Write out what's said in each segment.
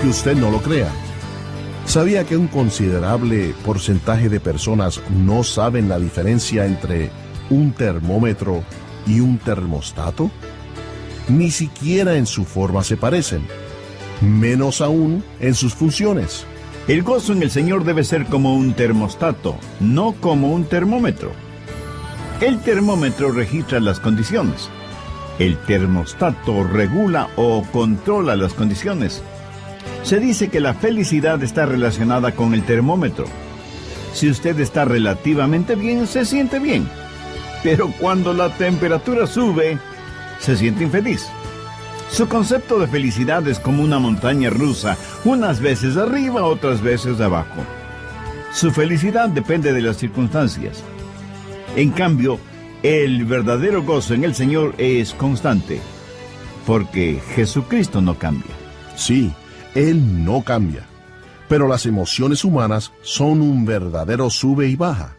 aunque usted no lo crea. ¿Sabía que un considerable porcentaje de personas no saben la diferencia entre un termómetro y un termostato? Ni siquiera en su forma se parecen, menos aún en sus funciones. El gozo en el Señor debe ser como un termostato, no como un termómetro. El termómetro registra las condiciones. El termostato regula o controla las condiciones. Se dice que la felicidad está relacionada con el termómetro. Si usted está relativamente bien, se siente bien. Pero cuando la temperatura sube, se siente infeliz. Su concepto de felicidad es como una montaña rusa, unas veces arriba, otras veces abajo. Su felicidad depende de las circunstancias. En cambio, el verdadero gozo en el Señor es constante, porque Jesucristo no cambia. Sí, Él no cambia, pero las emociones humanas son un verdadero sube y baja.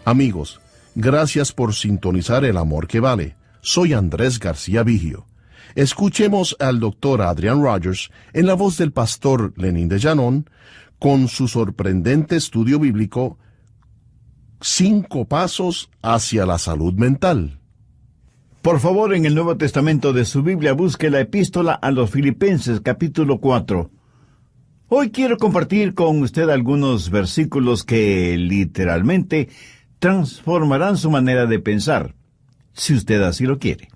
Amigos, gracias por sintonizar El Amor que Vale. Soy Andrés García Vigio. Escuchemos al Dr. Adrian Rogers en la voz del pastor Lenín de Llanón con su sorprendente estudio bíblico 5 pasos hacia la salud mental. Por favor, en el Nuevo Testamento de su Biblia, busque la epístola a los Filipenses, capítulo 4. Hoy quiero compartir con usted algunos versículos que literalmente transformarán su manera de pensar, si usted así lo quiere.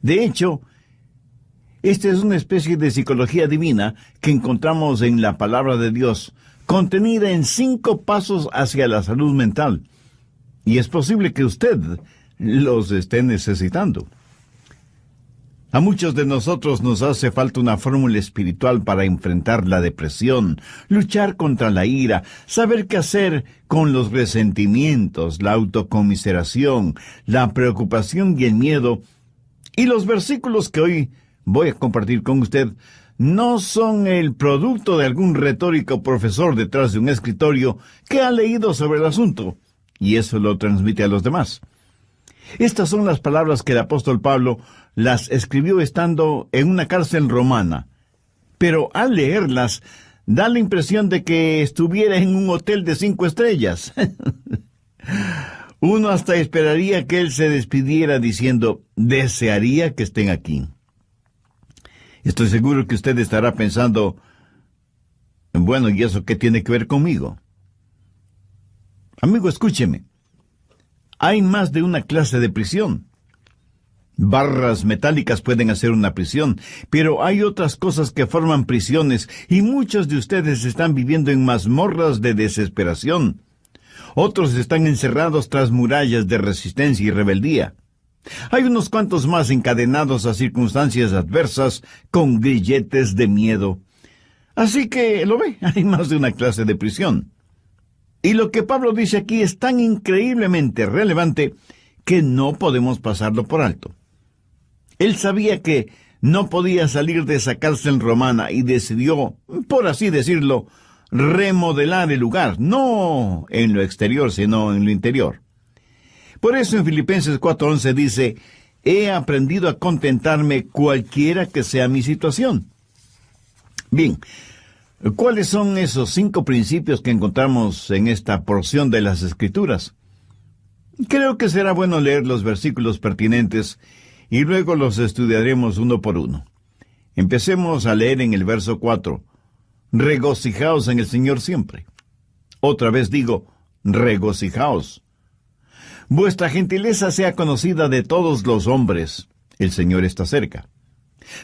De hecho, esta es una especie de psicología divina que encontramos en la palabra de Dios, contenida en 5 pasos hacia la salud mental. Y es posible que usted los esté necesitando. A muchos de nosotros nos hace falta una fórmula espiritual para enfrentar la depresión, luchar contra la ira, saber qué hacer con los resentimientos, la autocomiseración, la preocupación y el miedo. Y los versículos que hoy voy a compartir con usted no son el producto de algún retórico profesor detrás de un escritorio que ha leído sobre el asunto, y eso lo transmite a los demás. Estas son las palabras que el apóstol Pablo las escribió estando en una cárcel romana, pero al leerlas da la impresión de que estuviera en un hotel de 5 estrellas. Uno hasta esperaría que él se despidiera diciendo, desearía que estén aquí. Estoy seguro que usted estará pensando, bueno, ¿y eso qué tiene que ver conmigo? Amigo, escúcheme. Hay más de una clase de prisión. Barras metálicas pueden hacer una prisión, pero hay otras cosas que forman prisiones, y muchos de ustedes están viviendo en mazmorras de desesperación. Otros están encerrados tras murallas de resistencia y rebeldía. Hay unos cuantos más encadenados a circunstancias adversas con grilletes de miedo. Así que, lo ve, hay más de una clase de prisión. Y lo que Pablo dice aquí es tan increíblemente relevante que no podemos pasarlo por alto. Él sabía que no podía salir de esa cárcel romana y decidió, por así decirlo, remodelar el lugar, no en lo exterior, sino en lo interior. Por eso en Filipenses 4:11 dice, he aprendido a contentarme cualquiera que sea mi situación. Bien, ¿cuáles son esos 5 principios que encontramos en esta porción de las Escrituras? Creo que será bueno leer los versículos pertinentes y luego los estudiaremos uno por uno. Empecemos a leer en el verso 4. Regocijaos en el Señor siempre. Otra vez digo, regocijaos. Vuestra gentileza sea conocida de todos los hombres. El Señor está cerca.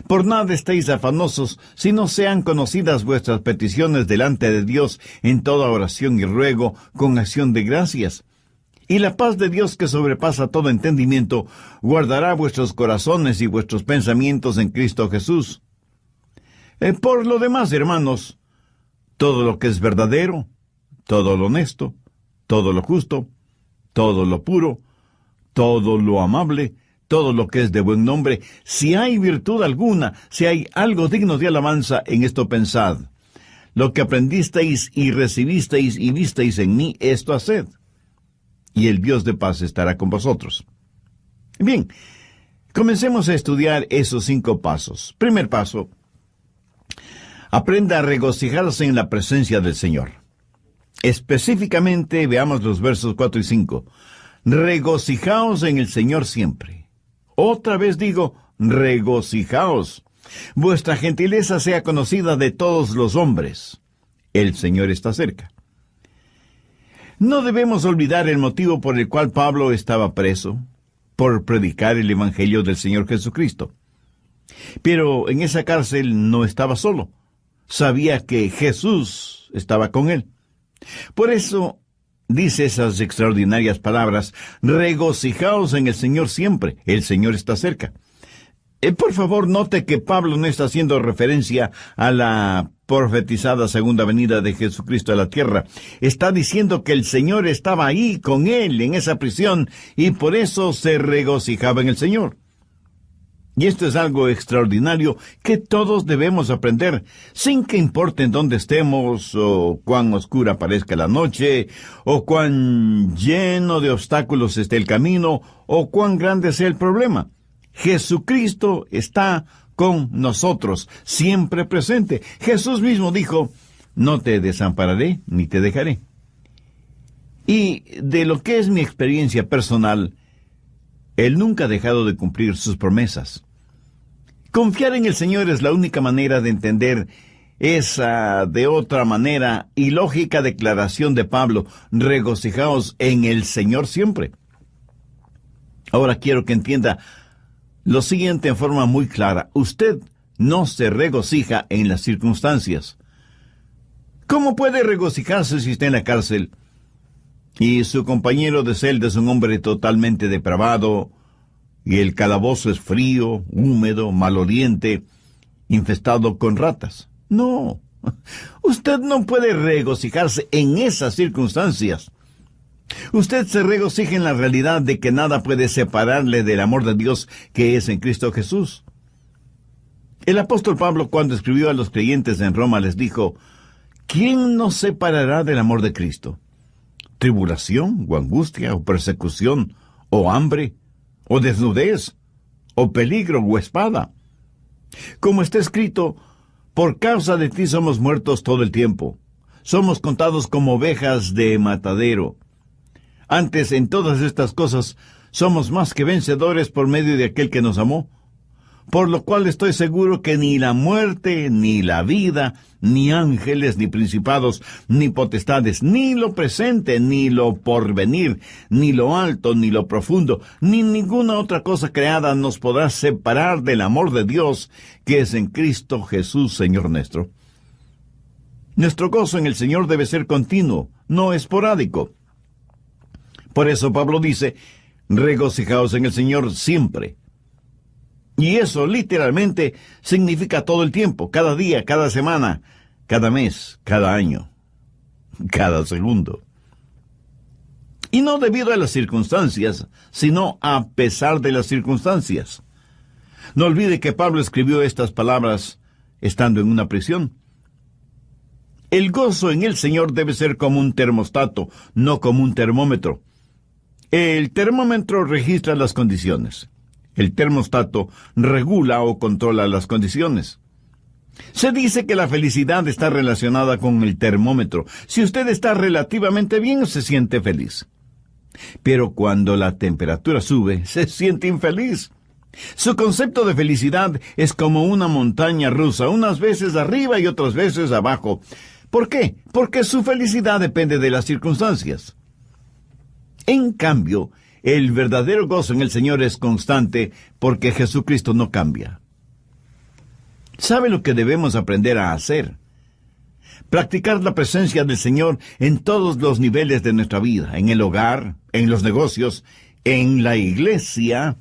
Por nada estéis afanosos, sino sean conocidas vuestras peticiones delante de Dios en toda oración y ruego, con acción de gracias. Y la paz de Dios, que sobrepasa todo entendimiento, guardará vuestros corazones y vuestros pensamientos en Cristo Jesús. Por lo demás, hermanos, todo lo que es verdadero, todo lo honesto, todo lo justo, todo lo puro, todo lo amable, todo lo que es de buen nombre, si hay virtud alguna, si hay algo digno de alabanza, en esto pensad. Lo que aprendisteis y recibisteis y visteis en mí, esto haced. Y el Dios de paz estará con vosotros. Bien, comencemos a estudiar esos 5 pasos. Primer paso. Aprenda a regocijarse en la presencia del Señor. Específicamente, veamos los versos 4 y 5. Regocijaos en el Señor siempre. Otra vez digo, regocijaos. Vuestra gentileza sea conocida de todos los hombres. El Señor está cerca. No debemos olvidar el motivo por el cual Pablo estaba preso, por predicar el Evangelio del Señor Jesucristo. Pero en esa cárcel no estaba solo. Sabía que Jesús estaba con él. Por eso dice esas extraordinarias palabras, regocijaos en el Señor siempre, el Señor está cerca. Por favor, note que Pablo no está haciendo referencia a la profetizada segunda venida de Jesucristo a la tierra. Está diciendo que el Señor estaba ahí con él en esa prisión y por eso se regocijaba en el Señor. Y esto es algo extraordinario que todos debemos aprender, sin que importe en dónde estemos, o cuán oscura parezca la noche, o cuán lleno de obstáculos esté el camino, o cuán grande sea el problema. Jesucristo está con nosotros, siempre presente. Jesús mismo dijo, no te desampararé ni te dejaré. Y de lo que es mi experiencia personal, Él nunca ha dejado de cumplir sus promesas. Confiar en el Señor es la única manera de entender esa, de otra manera, ilógica declaración de Pablo, regocijaos en el Señor siempre. Ahora quiero que entienda lo siguiente en forma muy clara. Usted no se regocija en las circunstancias. ¿Cómo puede regocijarse si está en la cárcel y su compañero de celda es un hombre totalmente depravado, y el calabozo es frío, húmedo, maloliente, infestado con ratas? No, usted no puede regocijarse en esas circunstancias. Usted se regocija en la realidad de que nada puede separarle del amor de Dios que es en Cristo Jesús. El apóstol Pablo, cuando escribió a los creyentes en Roma, les dijo, ¿quién nos separará del amor de Cristo? ¿Tribulación, o angustia, o persecución, o hambre, o desnudez, o peligro, o espada? Como está escrito, por causa de ti somos muertos todo el tiempo. Somos contados como ovejas de matadero. Antes, en todas estas cosas, somos más que vencedores por medio de aquel que nos amó. Por lo cual estoy seguro que ni la muerte, ni la vida, ni ángeles, ni principados, ni potestades, ni lo presente, ni lo porvenir, ni lo alto, ni lo profundo, ni ninguna otra cosa creada nos podrá separar del amor de Dios que es en Cristo Jesús, Señor nuestro. Nuestro gozo en el Señor debe ser continuo, no esporádico. Por eso Pablo dice, regocijaos en el Señor siempre. Y eso literalmente significa todo el tiempo, cada día, cada semana, cada mes, cada año, cada segundo. Y no debido a las circunstancias, sino a pesar de las circunstancias. No olvide que Pablo escribió estas palabras estando en una prisión. El gozo en el Señor debe ser como un termostato, no como un termómetro. El termómetro registra las condiciones. El termostato regula o controla las condiciones. Se dice que la felicidad está relacionada con el termómetro. Si usted está relativamente bien, se siente feliz. Pero cuando la temperatura sube, se siente infeliz. Su concepto de felicidad es como una montaña rusa, unas veces arriba y otras veces abajo. ¿Por qué? Porque su felicidad depende de las circunstancias. En cambio, el verdadero gozo en el Señor es constante porque Jesucristo no cambia. ¿Sabe lo que debemos aprender a hacer? Practicar la presencia del Señor en todos los niveles de nuestra vida, en el hogar, en los negocios, en la iglesia,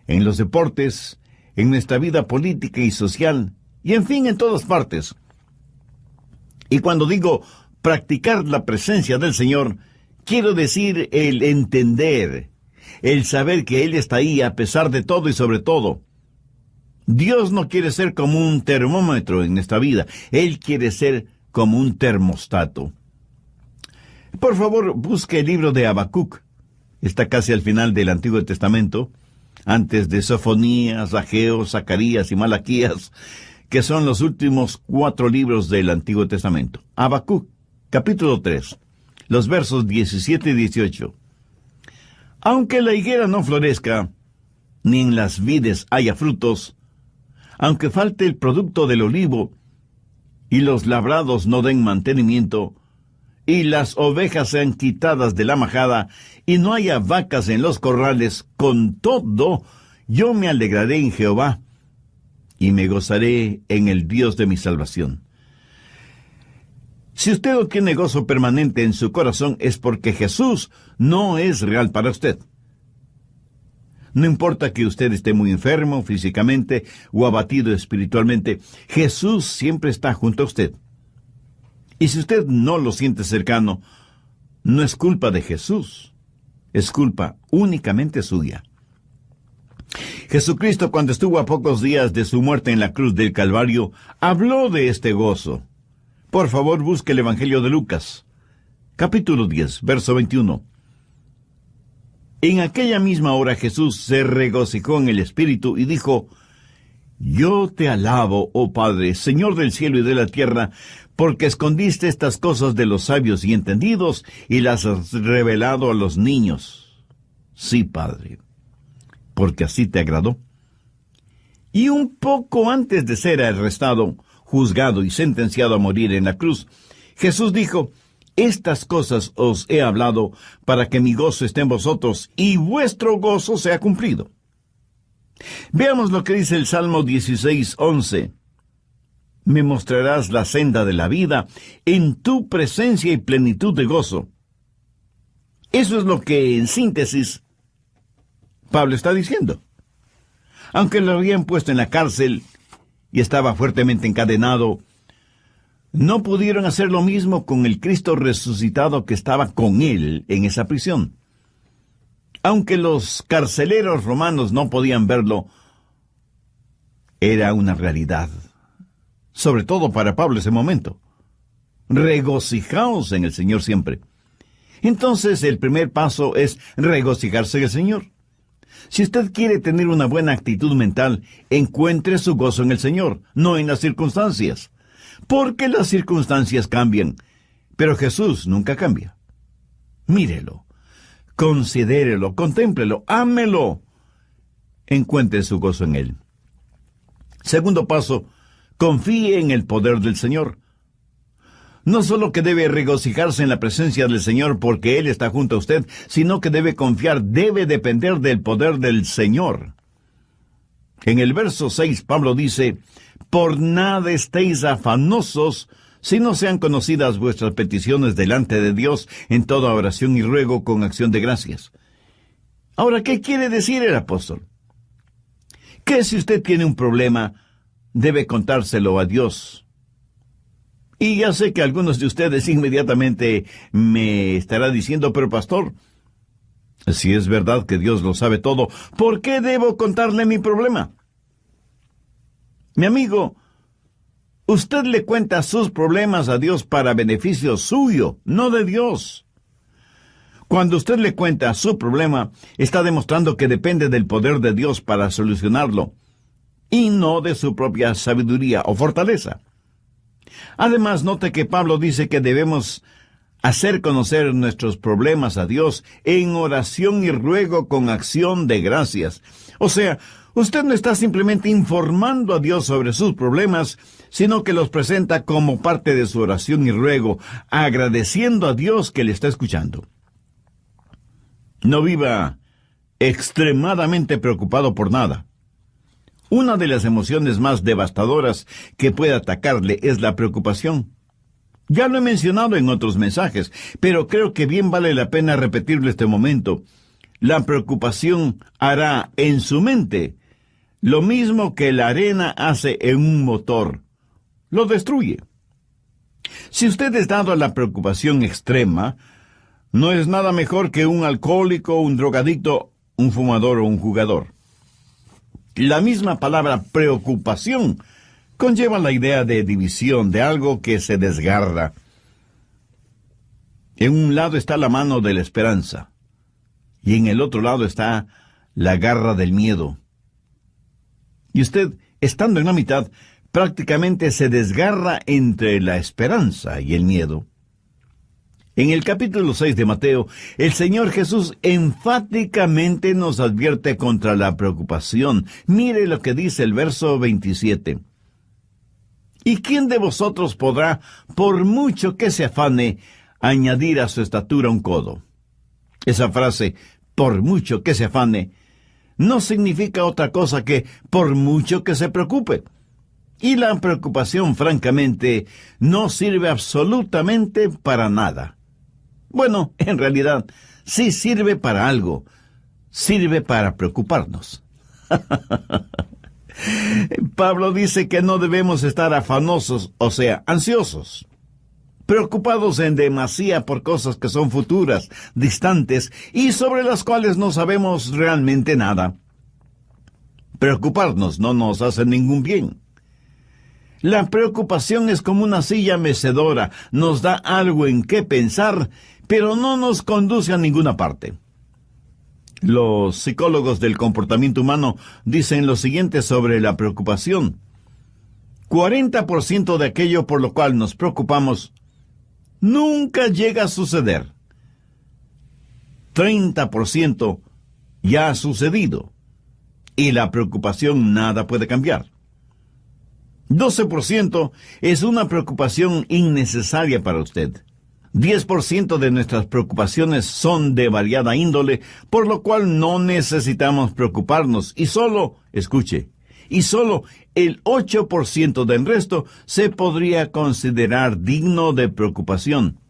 en los deportes, en nuestra vida política y social, y en fin, en todas partes. Y cuando digo practicar la presencia del Señor, quiero decir el entender, el saber que Él está ahí a pesar de todo y sobre todo. Dios no quiere ser como un termómetro en nuestra vida. Él quiere ser como un termostato. Por favor, busque el libro de Habacuc. Está casi al final del Antiguo Testamento, antes de Sofonías, Ageo, Zacarías y Malaquías, que son los últimos 4 libros del Antiguo Testamento. Habacuc, capítulo 3, los versos 17 y 18. Aunque la higuera no florezca, ni en las vides haya frutos, aunque falte el producto del olivo, y los labrados no den mantenimiento, y las ovejas sean quitadas de la majada, y no haya vacas en los corrales, con todo yo me alegraré en Jehová, y me gozaré en el Dios de mi salvación. Si usted no tiene gozo permanente en su corazón, es porque Jesús no es real para usted. No importa que usted esté muy enfermo físicamente o abatido espiritualmente, Jesús siempre está junto a usted. Y si usted no lo siente cercano, no es culpa de Jesús, es culpa únicamente suya. Jesucristo, cuando estuvo a pocos días de su muerte en la cruz del Calvario, habló de este gozo. Por favor, busque el Evangelio de Lucas, capítulo 10, verso 21. En aquella misma hora Jesús se regocijó en el Espíritu y dijo: Yo te alabo, oh Padre, Señor del cielo y de la tierra, porque escondiste estas cosas de los sabios y entendidos y las has revelado a los niños. Sí, Padre, porque así te agradó. Y un poco antes de ser arrestado, juzgado y sentenciado a morir en la cruz, Jesús dijo: Estas cosas os he hablado para que mi gozo esté en vosotros y vuestro gozo sea cumplido. Veamos lo que dice el Salmo 16:11. Me mostrarás la senda de la vida, en tu presencia y plenitud de gozo. Eso es lo que, en síntesis, Pablo está diciendo. Aunque lo habían puesto en la cárcel y estaba fuertemente encadenado, no pudieron hacer lo mismo con el Cristo resucitado que estaba con él en esa prisión. Aunque los carceleros romanos no podían verlo, era una realidad, sobre todo para Pablo ese momento. Regocijaos en el Señor siempre. Entonces, el primer paso es regocijarse en el Señor. Si usted quiere tener una buena actitud mental, encuentre su gozo en el Señor, no en las circunstancias. Porque las circunstancias cambian, pero Jesús nunca cambia. Mírelo, considérelo, contémplelo, ámelo. Encuentre su gozo en Él. Segundo paso, confíe en el poder del Señor. No solo que debe regocijarse en la presencia del Señor porque Él está junto a usted, sino que debe confiar, debe depender del poder del Señor. En el verso 6, Pablo dice: Por nada estéis afanosos, si no sean conocidas vuestras peticiones delante de Dios en toda oración y ruego con acción de gracias. Ahora, ¿qué quiere decir el apóstol? Que si usted tiene un problema, debe contárselo a Dios. Y ya sé que algunos de ustedes inmediatamente me estará diciendo: pero pastor, si es verdad que Dios lo sabe todo, ¿por qué debo contarle mi problema? Mi amigo, usted le cuenta sus problemas a Dios para beneficio suyo, no de Dios. Cuando usted le cuenta su problema, está demostrando que depende del poder de Dios para solucionarlo, y no de su propia sabiduría o fortaleza. Además, note que Pablo dice que debemos hacer conocer nuestros problemas a Dios en oración y ruego con acción de gracias. O sea, usted no está simplemente informando a Dios sobre sus problemas, sino que los presenta como parte de su oración y ruego, agradeciendo a Dios que le está escuchando. No viva extremadamente preocupado por nada. Una de las emociones más devastadoras que puede atacarle es la preocupación. Ya lo he mencionado en otros mensajes, pero creo que bien vale la pena repetirlo este momento. La preocupación hará en su mente lo mismo que la arena hace en un motor. Lo destruye. Si usted es dado a la preocupación extrema, no es nada mejor que un alcohólico, un drogadicto, un fumador o un jugador. La misma palabra preocupación conlleva la idea de división, de algo que se desgarra. En un lado está la mano de la esperanza, y en el otro lado está la garra del miedo. Y usted, estando en la mitad, prácticamente se desgarra entre la esperanza y el miedo. En el capítulo 6 de Mateo, el Señor Jesús enfáticamente nos advierte contra la preocupación. Mire lo que dice el verso 27. ¿Y quién de vosotros podrá, por mucho que se afane, añadir a su estatura un codo? Esa frase, por mucho que se afane, no significa otra cosa que por mucho que se preocupe. Y la preocupación, francamente, no sirve absolutamente para nada. Bueno, en realidad, sí sirve para algo. Sirve para preocuparnos. Pablo dice que no debemos estar afanosos, o sea, ansiosos, preocupados en demasía por cosas que son futuras, distantes, y sobre las cuales no sabemos realmente nada. Preocuparnos no nos hace ningún bien. La preocupación es como una silla mecedora, nos da algo en qué pensar, pero no nos conduce a ninguna parte. Los psicólogos del comportamiento humano dicen lo siguiente sobre la preocupación. 40% de aquello por lo cual nos preocupamos nunca llega a suceder. 30% ya ha sucedido, y la preocupación nada puede cambiar. 12% es una preocupación innecesaria para usted. 10% de nuestras preocupaciones son de variada índole, por lo cual no necesitamos preocuparnos, y solo, escuche, y solo el 8% del resto se podría considerar digno de preocupación.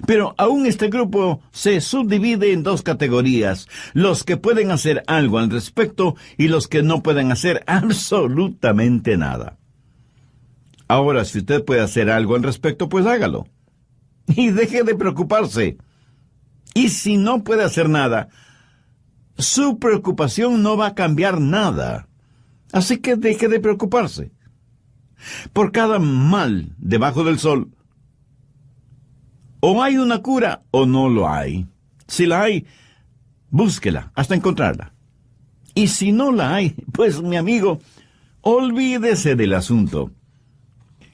Pero aún este grupo se subdivide en dos categorías: los que pueden hacer algo al respecto y los que no pueden hacer absolutamente nada. Ahora, si usted puede hacer algo al respecto, pues hágalo. Y deje de preocuparse. Y si no puede hacer nada, su preocupación no va a cambiar nada. Así que deje de preocuparse. Por cada mal debajo del sol, o hay una cura o no lo hay. Si la hay, búsquela hasta encontrarla. Y si no la hay, pues mi amigo, olvídese del asunto.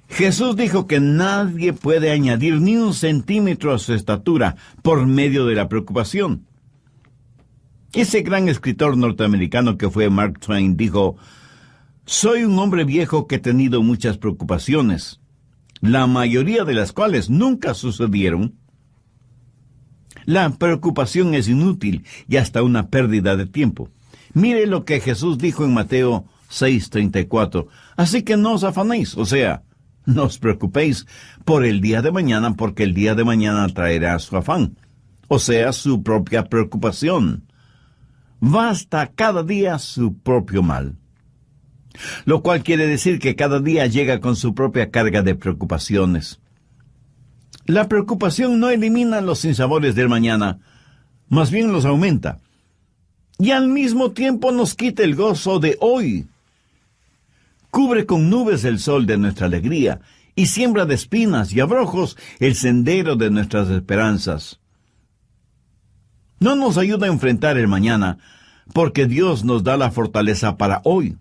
Jesús dijo que nadie puede añadir ni un centímetro a su estatura por medio de la preocupación. Ese gran escritor norteamericano que fue Mark Twain dijo: «Soy un hombre viejo que he tenido muchas preocupaciones, la mayoría de las cuales nunca sucedieron». La preocupación es inútil y hasta una pérdida de tiempo. Mire lo que Jesús dijo en Mateo 6:34. Así que no os afanéis, o sea, no os preocupéis por el día de mañana, porque el día de mañana traerá su afán, o sea, su propia preocupación. Basta cada día su propio mal. Lo cual quiere decir que cada día llega con su propia carga de preocupaciones. La preocupación no elimina los sinsabores del mañana, más bien los aumenta. Y al mismo tiempo nos quita el gozo de hoy. Cubre con nubes el sol de nuestra alegría y siembra de espinas y abrojos el sendero de nuestras esperanzas. No nos ayuda a enfrentar el mañana, porque Dios nos da la fortaleza para hoy.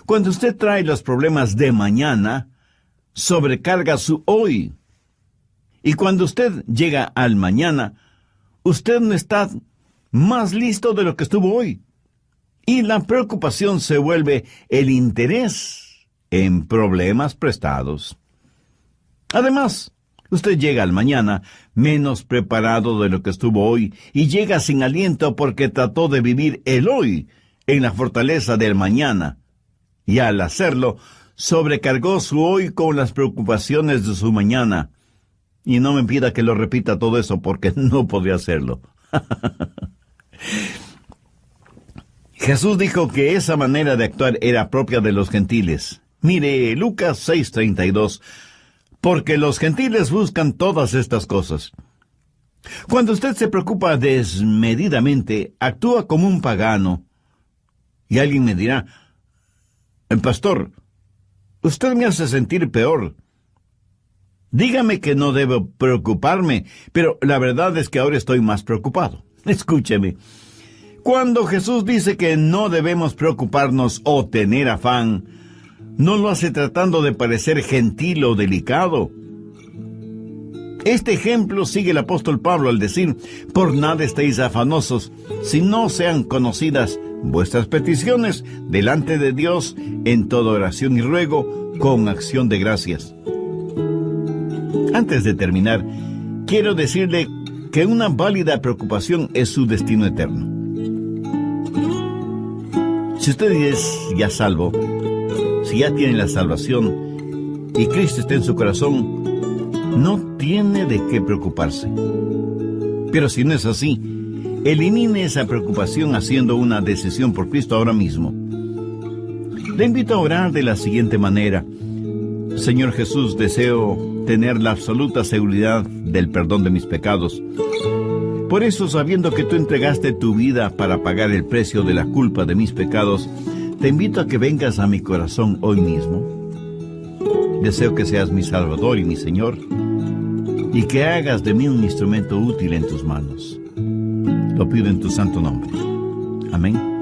Cuando usted trae los problemas de mañana, sobrecarga su hoy. Y cuando usted llega al mañana, usted no está más listo de lo que estuvo hoy. Y la preocupación se vuelve el interés en problemas prestados. Además, usted llega al mañana menos preparado de lo que estuvo hoy y llega sin aliento porque trató de vivir el hoy en la fortaleza del mañana. Y al hacerlo, sobrecargó su hoy con las preocupaciones de su mañana. Y no me pida que lo repita todo eso porque no podría hacerlo. Jesús dijo que esa manera de actuar era propia de los gentiles. Mire, Lucas 6:32, porque los gentiles buscan todas estas cosas. Cuando usted se preocupa desmedidamente, actúa como un pagano. Y alguien me dirá: «Pastor, usted me hace sentir peor. Dígame que no debo preocuparme, pero la verdad es que ahora estoy más preocupado». Escúcheme. Cuando Jesús dice que no debemos preocuparnos o tener afán, No lo hace tratando de parecer gentil o delicado. Este ejemplo sigue el apóstol Pablo al decir: por nada estéis afanosos, si no sean conocidas vuestras peticiones delante de Dios en toda oración y ruego con acción de gracias. Antes de terminar, quiero decirle que una válida preocupación es su destino eterno. Si usted es ya salvo, si ya tiene la salvación y Cristo está en su corazón, no tiene de qué preocuparse. Pero si no es así, elimine esa preocupación haciendo una decisión por Cristo ahora mismo. Le invito a orar de la siguiente manera: Señor Jesús, deseo tener la absoluta seguridad del perdón de mis pecados. Por eso, sabiendo que tú entregaste tu vida para pagar el precio de la culpa de mis pecados, te invito a que vengas a mi corazón hoy mismo. Deseo que seas mi Salvador y mi Señor, y que hagas de mí un instrumento útil en tus manos. Lo pido en tu santo nombre. Amén.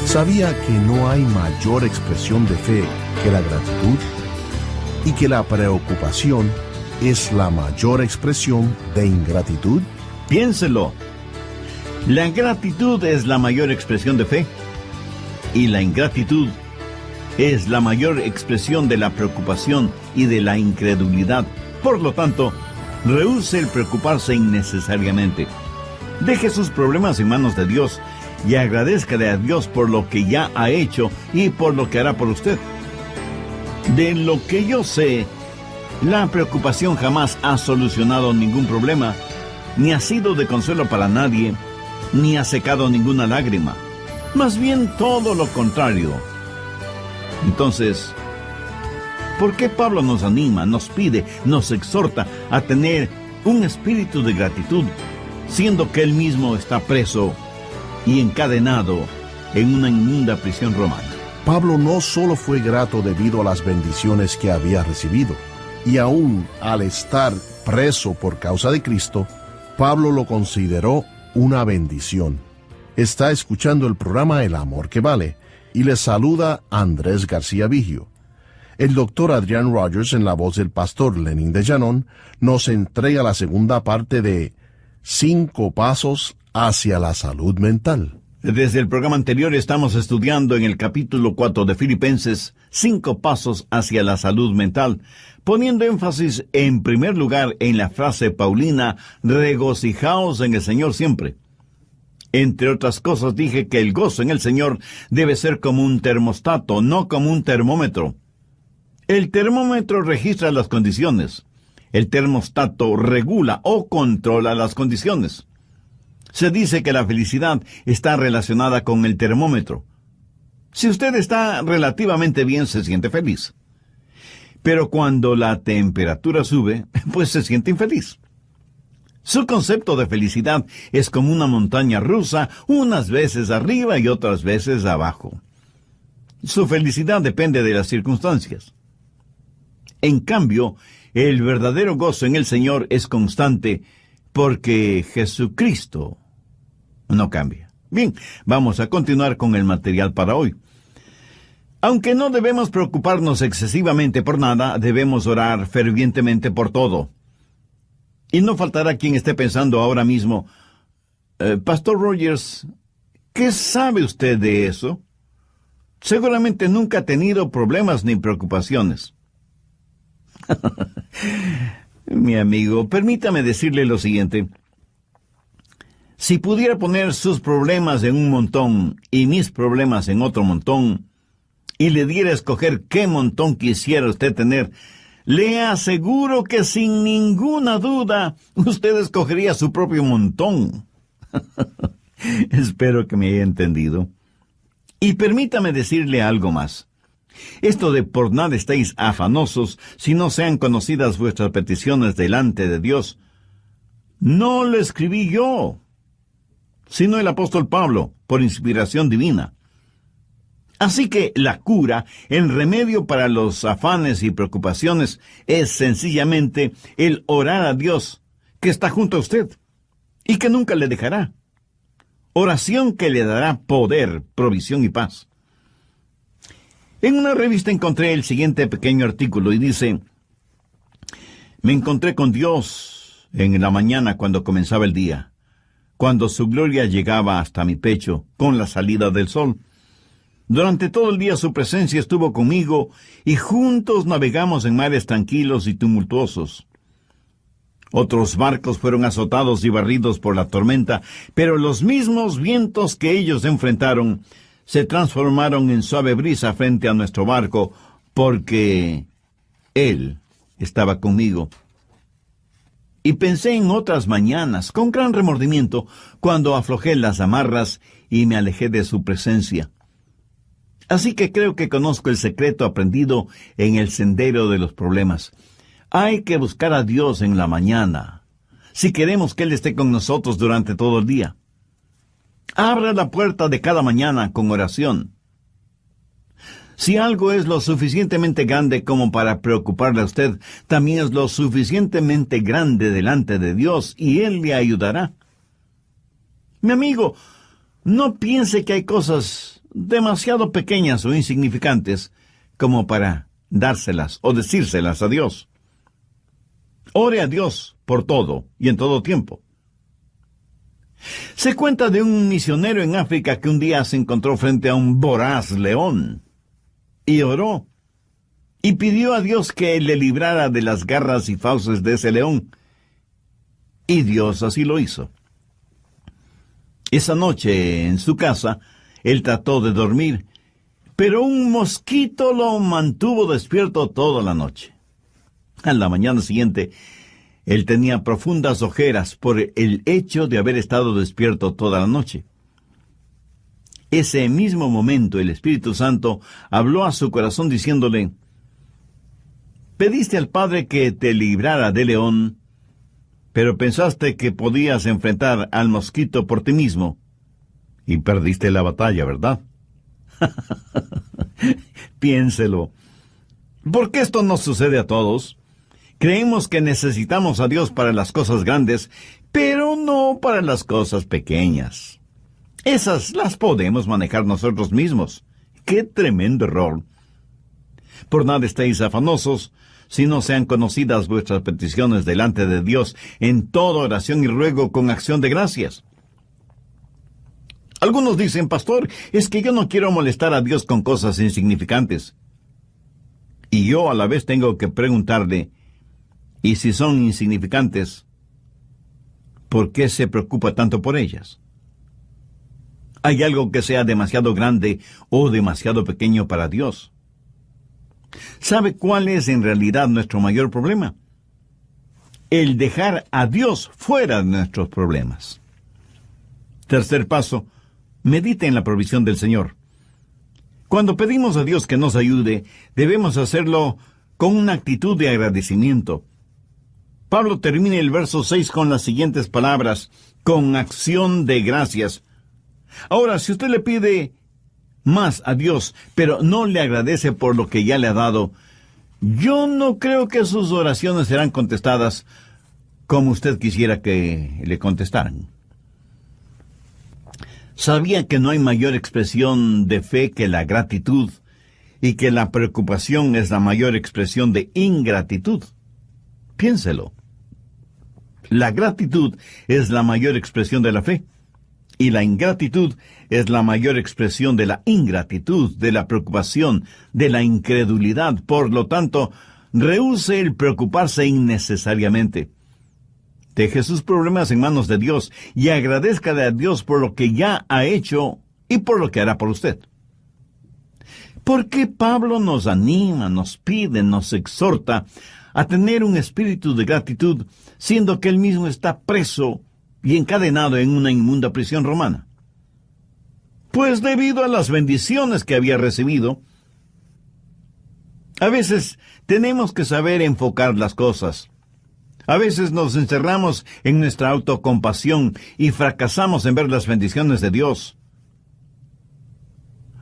¿Sabía que no hay mayor expresión de fe que la gratitud? ¿Y que la preocupación es la mayor expresión de ingratitud? Piénselo. La gratitud es la mayor expresión de fe, y la ingratitud es la mayor expresión de la preocupación y de la incredulidad. Por lo tanto, rehúse el preocuparse innecesariamente. Deje sus problemas en manos de Dios y agradézcale a Dios por lo que ya ha hecho y por lo que hará por usted. De lo que yo sé, la preocupación jamás ha solucionado ningún problema, ni ha sido de consuelo para nadie, ni ha secado ninguna lágrima. Más bien todo lo contrario. Entonces, ¿por qué Pablo nos anima, nos pide, nos exhorta a tener un espíritu de gratitud, siendo que él mismo está preso y encadenado en una inmunda prisión romana? Pablo no solo fue grato debido a las bendiciones que había recibido, y aún al estar preso por causa de Cristo, Pablo lo consideró una bendición. Está escuchando el programa El Amor que Vale, y le saluda Andrés García Vigio. El doctor Adrian Rogers, en la voz del pastor Lenín de Llanón, nos entrega la segunda parte de 5 pasos hacia la salud mental. Desde el programa anterior estamos estudiando en el capítulo 4 de Filipenses 5 pasos hacia la salud mental, poniendo énfasis en primer lugar en la frase paulina: regocijaos en el Señor siempre. Entre otras cosas, dije que el gozo en el Señor debe ser como un termostato, no como un termómetro. El termómetro registra las condiciones. El termostato regula o controla las condiciones. Se dice que la felicidad está relacionada con el termómetro. Si usted está relativamente bien, se siente feliz. Pero cuando la temperatura sube, pues se siente infeliz. Su concepto de felicidad es como una montaña rusa, unas veces arriba y otras veces abajo. Su felicidad depende de las circunstancias. En cambio, el verdadero gozo en el Señor es constante, porque Jesucristo no cambia. Bien, vamos a continuar con el material para hoy. Aunque no debemos preocuparnos excesivamente por nada, debemos orar fervientemente por todo. Y no faltará quien esté pensando ahora mismo: Pastor Rogers, ¿qué sabe usted de eso? Seguramente nunca ha tenido problemas ni preocupaciones. Mi amigo, permítame decirle lo siguiente. Si pudiera poner sus problemas en un montón y mis problemas en otro montón, y le diera a escoger qué montón quisiera usted tener, le aseguro que sin ninguna duda usted escogería su propio montón. Espero que me haya entendido. Y permítame decirle algo más. Esto de por nada estéis afanosos, si no sean conocidas vuestras peticiones delante de Dios, no lo escribí yo, sino el apóstol Pablo, por inspiración divina. Así que la cura, el remedio para los afanes y preocupaciones, es sencillamente el orar a Dios, que está junto a usted, y que nunca le dejará. Oración que le dará poder, provisión y paz. En una revista encontré el siguiente pequeño artículo y dice: me encontré con Dios en la mañana cuando comenzaba el día, cuando su gloria llegaba hasta mi pecho con la salida del sol. Durante todo el día su presencia estuvo conmigo y juntos navegamos en mares tranquilos y tumultuosos. Otros barcos fueron azotados y barridos por la tormenta, pero los mismos vientos que ellos enfrentaron se transformaron en suave brisa frente a nuestro barco, porque Él estaba conmigo. Y pensé en otras mañanas, con gran remordimiento, cuando aflojé las amarras y me alejé de su presencia. Así que creo que conozco el secreto aprendido en el sendero de los problemas. Hay que buscar a Dios en la mañana, si queremos que Él esté con nosotros durante todo el día. Abra la puerta de cada mañana con oración. Si algo es lo suficientemente grande como para preocuparle a usted, también es lo suficientemente grande delante de Dios, y Él le ayudará. Mi amigo, no piense que hay cosas demasiado pequeñas o insignificantes como para dárselas o decírselas a Dios. Ore a Dios por todo y en todo tiempo. Se cuenta de un misionero en África que un día se encontró frente a un voraz león y oró y pidió a Dios que le librara de las garras y fauces de ese león. Y Dios así lo hizo. Esa noche, en su casa, él trató de dormir, pero un mosquito lo mantuvo despierto toda la noche. A la mañana siguiente, él tenía profundas ojeras por el hecho de haber estado despierto toda la noche. Ese mismo momento, el Espíritu Santo habló a su corazón diciéndole: pediste al Padre que te librara del león, pero pensaste que podías enfrentar al mosquito por ti mismo, y perdiste la batalla, ¿verdad? Piénselo. ¿Por qué esto nos sucede a todos? Creemos que necesitamos a Dios para las cosas grandes, pero no para las cosas pequeñas. Esas las podemos manejar nosotros mismos. ¡Qué tremendo error! Por nada estéis afanosos, si no sean conocidas vuestras peticiones delante de Dios en toda oración y ruego con acción de gracias. Algunos dicen: pastor, es que yo no quiero molestar a Dios con cosas insignificantes. Y yo a la vez tengo que preguntarle: ¿y si son insignificantes, por qué se preocupa tanto por ellas? ¿Hay algo que sea demasiado grande o demasiado pequeño para Dios? ¿Sabe cuál es en realidad nuestro mayor problema? El dejar a Dios fuera de nuestros problemas. Tercer paso: medite en la provisión del Señor. Cuando pedimos a Dios que nos ayude, debemos hacerlo con una actitud de agradecimiento. Pablo termina el verso 6 con las siguientes palabras: con acción de gracias. Ahora, si usted le pide más a Dios, pero no le agradece por lo que ya le ha dado, yo no creo que sus oraciones serán contestadas como usted quisiera que le contestaran. ¿Sabía que no hay mayor expresión de fe que la gratitud, y que la preocupación es la mayor expresión de ingratitud? Piénselo. La gratitud es la mayor expresión de la fe, y la ingratitud es la mayor expresión de la ingratitud, de la preocupación, de la incredulidad. Por lo tanto, rehúse el preocuparse innecesariamente. Deje sus problemas en manos de Dios y agradezcale a Dios por lo que ya ha hecho y por lo que hará por usted. ¿Por qué Pablo nos anima, nos pide, nos exhorta a tener un espíritu de gratitud, siendo que él mismo está preso y encadenado en una inmunda prisión romana? Pues debido a las bendiciones que había recibido, A veces tenemos que saber enfocar las cosas. A veces nos encerramos en nuestra autocompasión y fracasamos en ver las bendiciones de Dios.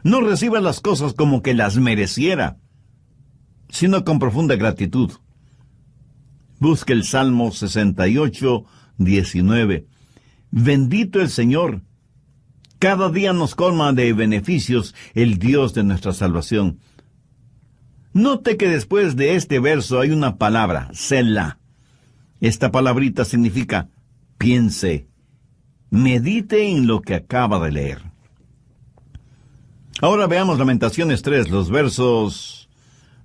No reciba las cosas como que las mereciera, sino con profunda gratitud. Busque el Salmo 68, 19. Bendito el Señor. Cada día nos colma de beneficios el Dios de nuestra salvación. Note que después de este verso hay una palabra, Selah. Esta palabrita significa piense, medite en lo que acaba de leer. Ahora veamos Lamentaciones 3, los versos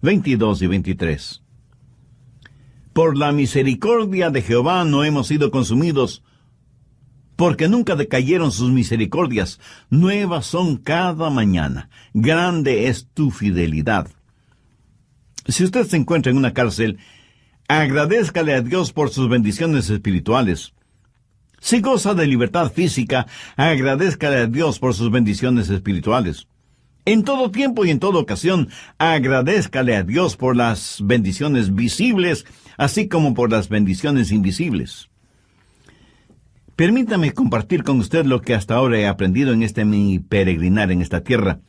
22 y 23. Por la misericordia de Jehová no hemos sido consumidos, porque nunca decayeron sus misericordias. Nuevas son cada mañana. Grande es tu fidelidad. Si usted se encuentra en una cárcel, agradézcale a Dios por sus bendiciones espirituales. Si goza de libertad física, agradézcale a Dios por sus bendiciones espirituales. En todo tiempo y en toda ocasión, agradézcale a Dios por las bendiciones visibles, así como por las bendiciones invisibles. Permítame compartir con usted lo que hasta ahora he aprendido en mi peregrinar en esta tierra.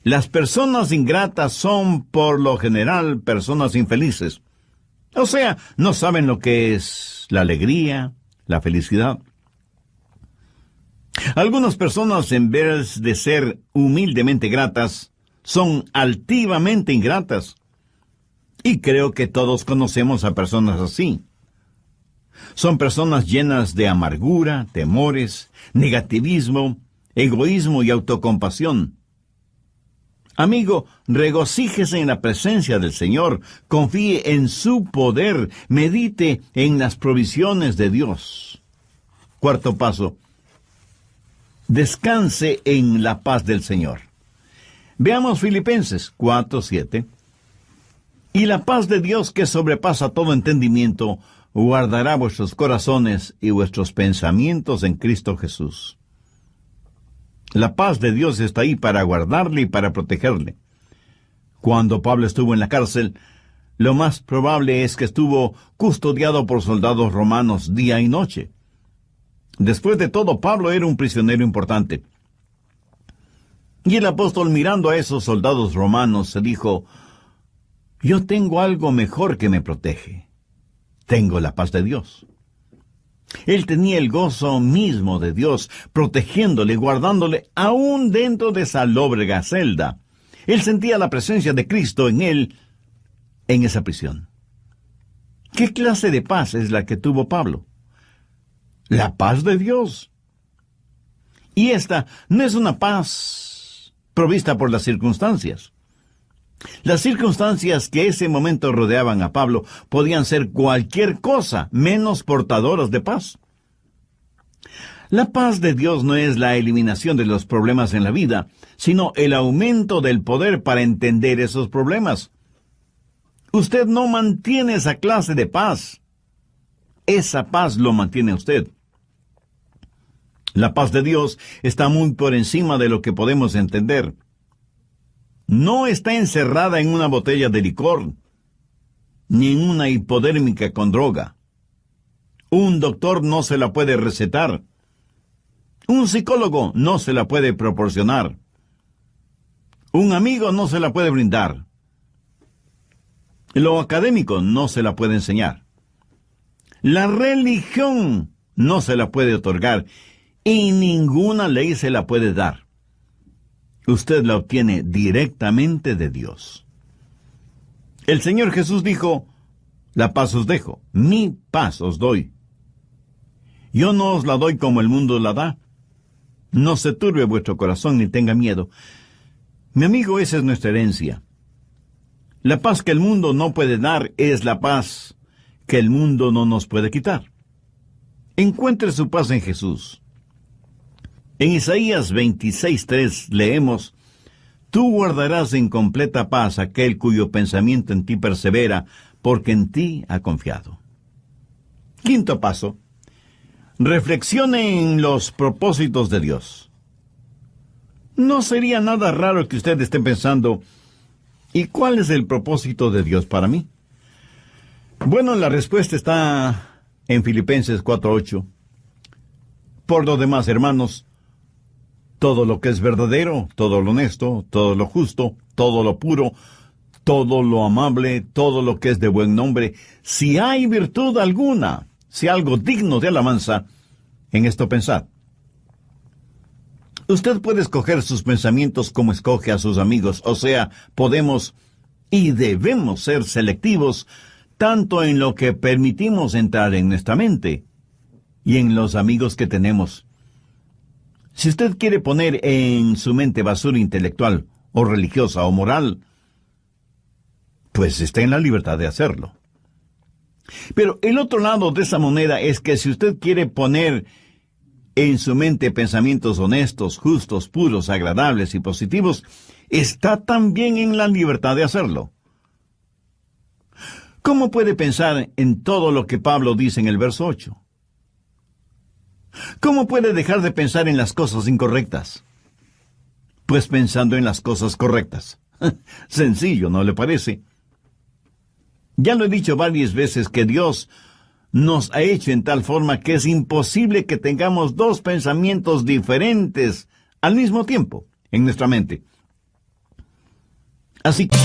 Las personas ingratas son, por lo general, personas infelices. O sea, no saben lo que es la alegría, la felicidad. Algunas personas, en vez de ser humildemente gratas, son altivamente ingratas. Y creo que todos conocemos a personas así. Son personas llenas de amargura, temores, negativismo, egoísmo y autocompasión. Amigo, regocíjese en la presencia del Señor, confíe en su poder, medite en las provisiones de Dios. Cuarto paso, descanse en la paz del Señor. Veamos Filipenses 4:7. Y la paz de Dios, que sobrepasa todo entendimiento, guardará vuestros corazones y vuestros pensamientos en Cristo Jesús. La paz de Dios está ahí para guardarle y para protegerle. Cuando Pablo estuvo en la cárcel, lo más probable es que estuvo custodiado por soldados romanos día y noche. Después de todo, Pablo era un prisionero importante. Y el apóstol, mirando a esos soldados romanos, se dijo: yo tengo algo mejor que me protege. Tengo la paz de Dios. Él tenía el gozo mismo de Dios, protegiéndole, guardándole, aún dentro de esa lóbrega celda. Él sentía la presencia de Cristo en él, en esa prisión. ¿Qué clase de paz es la que tuvo Pablo? La paz de Dios. Y esta no es una paz provista por las circunstancias. Las circunstancias que ese momento rodeaban a Pablo podían ser cualquier cosa menos portadoras de paz. La paz de Dios no es la eliminación de los problemas en la vida, sino el aumento del poder para entender esos problemas. Usted no mantiene esa clase de paz. Esa paz lo mantiene usted. La paz de Dios está muy por encima de lo que podemos entender. No está encerrada en una botella de licor, ni en una hipodérmica con droga. Un doctor no se la puede recetar. Un psicólogo no se la puede proporcionar. Un amigo no se la puede brindar. Lo académico no se la puede enseñar. La religión no se la puede otorgar, y ninguna ley se la puede dar. Usted la obtiene directamente de Dios. El Señor Jesús dijo: la paz os dejo, mi paz os doy. Yo no os la doy como el mundo la da. No se turbe vuestro corazón ni tenga miedo. Mi amigo, esa es nuestra herencia. La paz que el mundo no puede dar es la paz que el mundo no nos puede quitar. Encuentre su paz en Jesús. En Isaías 26:3 leemos: tú guardarás en completa paz aquel cuyo pensamiento en ti persevera, porque en ti ha confiado. Quinto paso: reflexione en los propósitos de Dios. No sería nada raro que usted esté pensando: ¿Y cuál es el propósito de Dios para mí? Bueno, la respuesta está en Filipenses 4:8. Por lo demás, hermanos, todo lo que es verdadero, todo lo honesto, todo lo justo, todo lo puro, todo lo amable, todo lo que es de buen nombre, si hay virtud alguna, si algo digno de alabanza, en esto pensad. Usted puede escoger sus pensamientos como escoge a sus amigos, o sea, podemos y debemos ser selectivos tanto en lo que permitimos entrar en nuestra mente y en los amigos que tenemos. Si usted quiere poner en su mente basura intelectual, o religiosa, o moral, pues está en la libertad de hacerlo. Pero el otro lado de esa moneda es que si usted quiere poner en su mente pensamientos honestos, justos, puros, agradables y positivos, está también en la libertad de hacerlo. ¿Cómo puede pensar en todo lo que Pablo dice en el verso 8? ¿Cómo puede dejar de pensar en las cosas incorrectas? Pues pensando en las cosas correctas. Sencillo, ¿no le parece? Ya lo he dicho varias veces que Dios nos ha hecho en tal forma que es imposible que tengamos dos pensamientos diferentes al mismo tiempo en nuestra mente. Así que...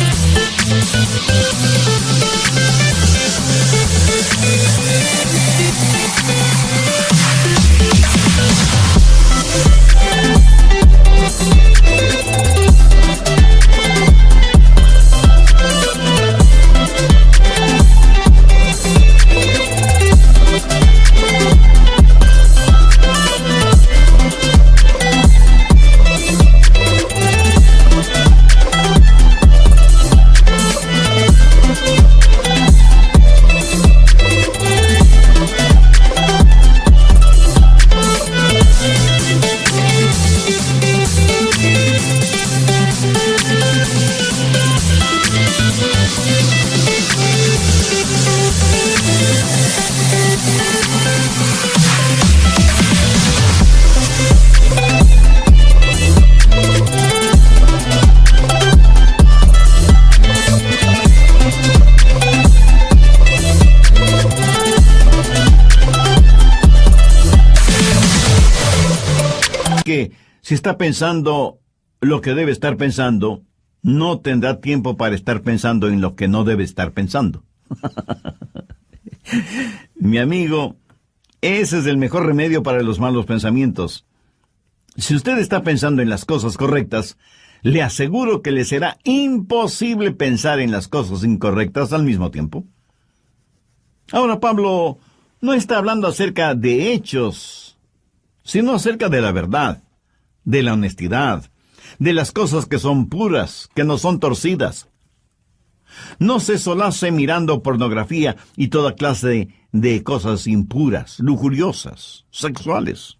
si está pensando lo que debe estar pensando, no tendrá tiempo para estar pensando en lo que no debe estar pensando. Mi amigo, ese es el mejor remedio para los malos pensamientos. Si usted está pensando en las cosas correctas, le aseguro que le será imposible pensar en las cosas incorrectas al mismo tiempo. Ahora, Pablo no está hablando acerca de hechos, sino acerca de la verdad, de la honestidad, de las cosas que son puras, que no son torcidas. No se solace mirando pornografía y toda clase de cosas impuras, lujuriosas, sexuales.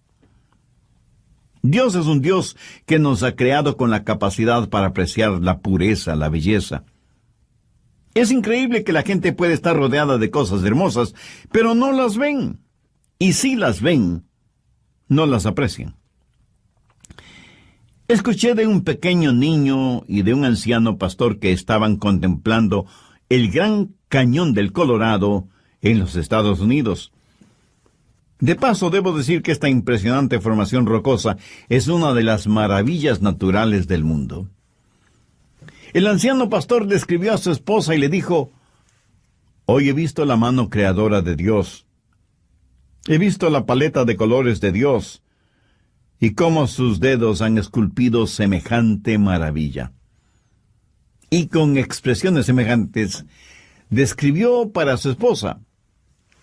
Dios es un Dios que nos ha creado con la capacidad para apreciar la pureza, la belleza. Es increíble que la gente puede estar rodeada de cosas hermosas, pero no las ven. Y si las ven, no las aprecian. Escuché de un pequeño niño y de un anciano pastor que estaban contemplando el Gran Cañón del Colorado en los Estados Unidos. De paso, debo decir que esta impresionante formación rocosa es una de las maravillas naturales del mundo. El anciano pastor describió a su esposa y le dijo: «Hoy he visto la mano creadora de Dios. He visto la paleta de colores de Dios y cómo sus dedos han esculpido semejante maravilla». Y con expresiones semejantes, describió para su esposa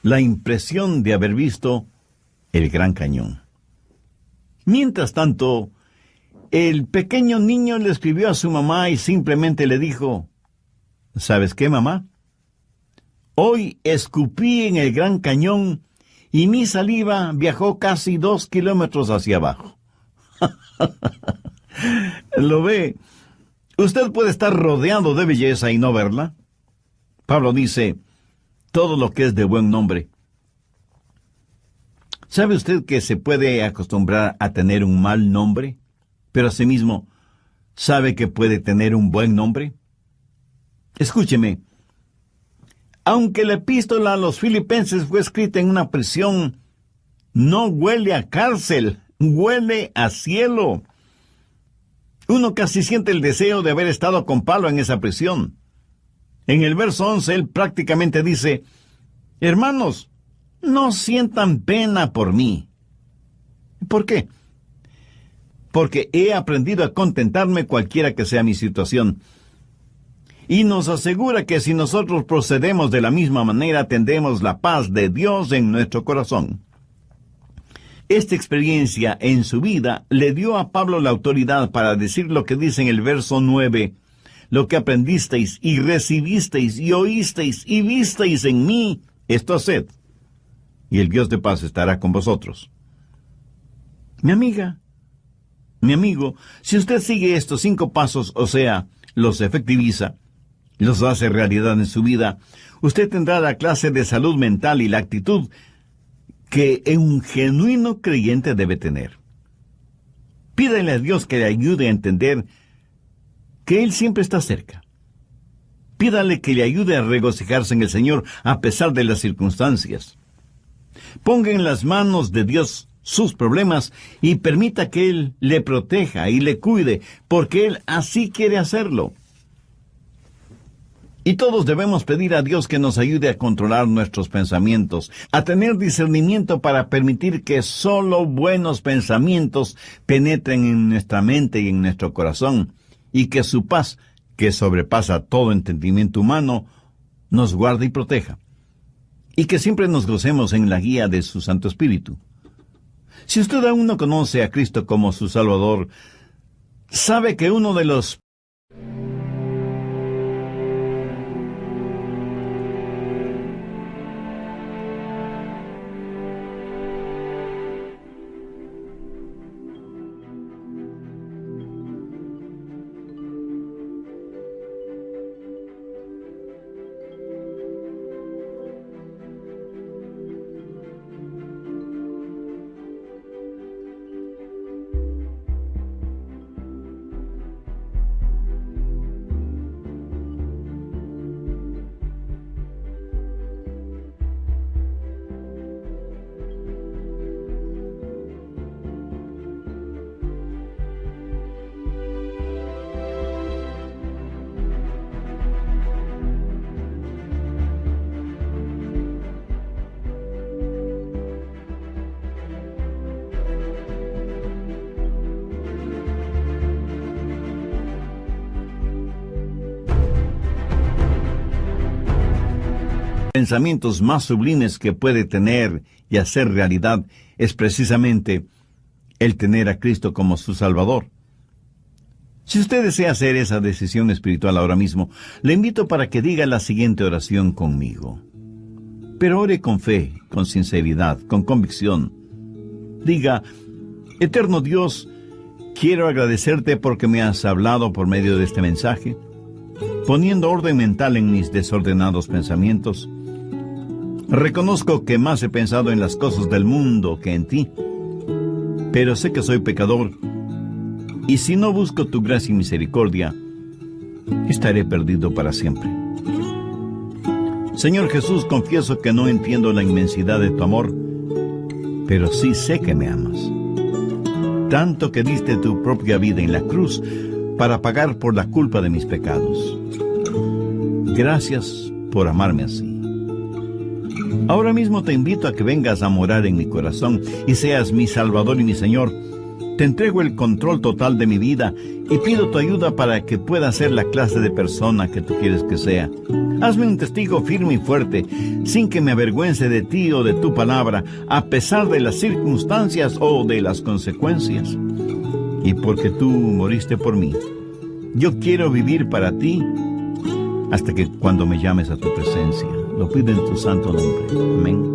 la impresión de haber visto el Gran Cañón. Mientras tanto, el pequeño niño le escribió a su mamá y simplemente le dijo: «¿Sabes qué, mamá? Hoy escupí en el Gran Cañón y mi saliva viajó casi 2 kilómetros hacia abajo». ¿Lo ve? Usted puede estar rodeado de belleza y no verla. Pablo dice: todo lo que es de buen nombre. ¿Sabe usted que se puede acostumbrar a tener un mal nombre, pero asimismo sabe que puede tener un buen nombre? Escúcheme. Aunque la epístola a los Filipenses fue escrita en una prisión, no huele a cárcel, huele a cielo. Uno casi siente el deseo de haber estado con Pablo en esa prisión. En el verso 11, él prácticamente dice: hermanos, no sientan pena por mí. ¿Por qué? Porque he aprendido a contentarme cualquiera que sea mi situación. Y nos asegura que si nosotros procedemos de la misma manera, tendremos la paz de Dios en nuestro corazón. Esta experiencia en su vida le dio a Pablo la autoridad para decir lo que dice en el verso 9: lo que aprendisteis y recibisteis y oísteis y visteis en mí, esto haced, y el Dios de paz estará con vosotros. Mi amiga, mi amigo, si usted sigue estos 5 pasos, o sea, los efectiviza, los hace realidad en su vida, usted tendrá la clase de salud mental y la actitud que un genuino creyente debe tener. Pídale a Dios que le ayude a entender que Él siempre está cerca. Pídale que le ayude a regocijarse en el Señor a pesar de las circunstancias. Ponga en las manos de Dios sus problemas y permita que Él le proteja y le cuide, porque Él así quiere hacerlo. Y todos debemos pedir a Dios que nos ayude a controlar nuestros pensamientos, a tener discernimiento para permitir que solo buenos pensamientos penetren en nuestra mente y en nuestro corazón, y que su paz, que sobrepasa todo entendimiento humano, nos guarde y proteja, y que siempre nos gocemos en la guía de su Santo Espíritu. Si usted aún no conoce a Cristo como su Salvador, sabe que uno de los pensamientos más sublimes que puede tener y hacer realidad es precisamente el tener a Cristo como su Salvador. Si usted desea hacer esa decisión espiritual ahora mismo, le invito para que diga la siguiente oración conmigo. Pero ore con fe, con sinceridad, con convicción. Diga: Eterno Dios, quiero agradecerte porque me has hablado por medio de este mensaje, poniendo orden mental en mis desordenados pensamientos. Reconozco que más he pensado en las cosas del mundo que en ti, pero sé que soy pecador, y si no busco tu gracia y misericordia, estaré perdido para siempre. Señor Jesús, confieso que no entiendo la inmensidad de tu amor, pero sí sé que me amas. Tanto que diste tu propia vida en la cruz para pagar por la culpa de mis pecados. Gracias por amarme así. Ahora mismo te invito a que vengas a morar en mi corazón y seas mi Salvador y mi Señor. Te entrego el control total de mi vida y pido tu ayuda para que pueda ser la clase de persona que tú quieres que sea. Hazme un testigo firme y fuerte, sin que me avergüence de ti o de tu palabra, a pesar de las circunstancias o de las consecuencias. Y porque tú moriste por mí, yo quiero vivir para ti hasta que cuando me llames a tu presencia. Lo pido en tu santo nombre. Amén.